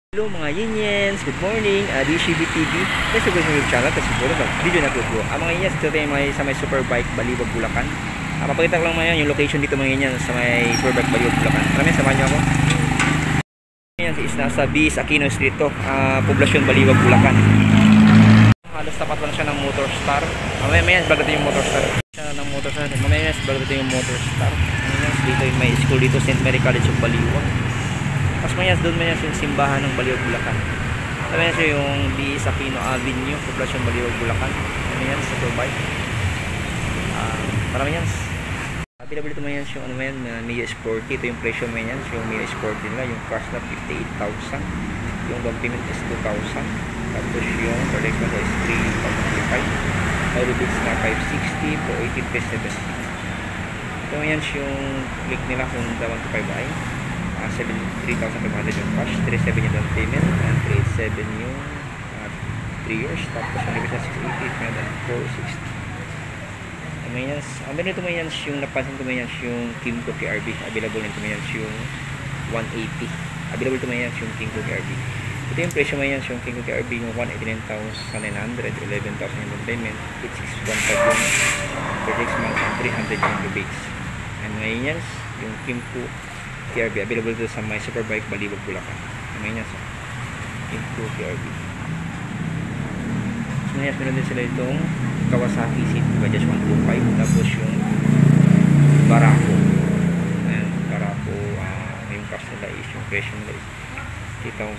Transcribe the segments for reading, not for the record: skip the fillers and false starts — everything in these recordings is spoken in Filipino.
Hello mga Yinyens, good morning, DCB TV. Kasi sa YouTube channel, kasi siguro video na po. Mga Yinyens, ito tayo sa may Superbike Baliwag, Bulacan. Papakita ko lang mga yung location dito mga Yinyens sa may Superbike Baliwag, Bulacan. Maraming samahan nyo ako. Yinyens is nasa Bis Aquino Street to, Poblasyon Baliwag, Bulacan. Halos tapat lang siya ng Motor Star. Mamaya bago ito yung Motor Star. Siya ng Motor Star. Mamaya bago ito yung Motor Star. Dito yung may school dito, St. Mary College of Baliwag. Mas mayas doon mayas yung simbahan ng Baliwag, Bulacan. Mayas yung Bis Aquino Avenue, Poblasyon Baliwag, Bulacan. Mayas sa Superbike. Para mayas. Available ito mayas yung ano mayas, Mio Sporty. Ito yung presyo mayas, yung Mio Sporty nila. Yung cash na 58,000. Yung down payment is 2,000. Tapos yung per next month is 3,055. Euro bits na 560 po 18 pesos 70. Ito mayas yung click nila kung dawan to 5i. 3,500 yung cash, 3,700 yung down payment, and 3,700 yung 3 years, tapos yung libis na 680, and 460. Mayans, meron ito mayans yung napansin ko mayans yung Kimco KRB, available nito mayans yung 180, available ito mayans yung Kimco KRB. Ito yung presyo mayans yung Kimco KRB, yung 189,900, 11,000 yung down payment, 8,615 yung per 6 months, and 300 yung rebates. And mayans yung Kimco KRB, available dito sa may Superbike Baliwag, Bulacan. May niya sa Kimco KRB. So meron din sila itong Kawasaki City Bajaj 125, tapos yung Barako. Ayan, Barako, yung cash nila is, yung presyo nila is 3,000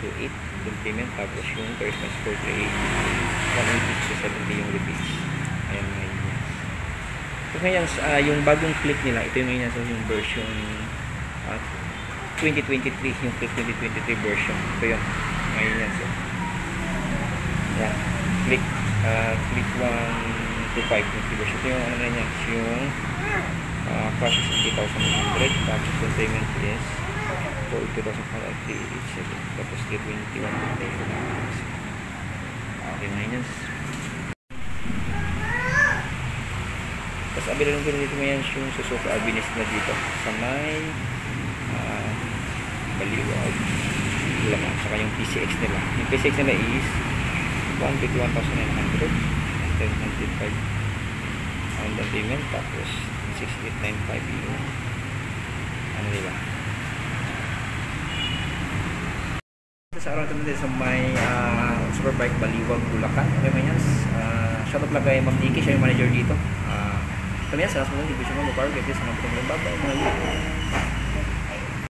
to 8 down payment, tapos yung first month for 380, 180 to 70 yung rupees. Ayan mga yun. So ngayon, yung bagong click nila, ito yung ngayon yung version 2023, yung click 2023 version. Ito yung ngayon yan. So, yan, click 125 yung version. Ito yung ano na yan, yung cash is 3,100, tapos yung payment is 42,587, tapos 321. Okay, ngayon yan. Tapos available ko dito ngayon yung Suzuki Albinis na dito sa may Baliwag, Bulacan. Saka yung PCX nila. Yung PCX nila is 151,900, 1095 on the payment, tapos 6895 yung ano nila. Sa araw natin din sa may Superbike Baliwag, Bulacan. Okay man yan. Shoutout lang kay Ma'am Nikki, siya yung manager dito. Kami yan, sa nasunod, hindi ko siya mga bar, kasi sa mga pagkakas babay, mga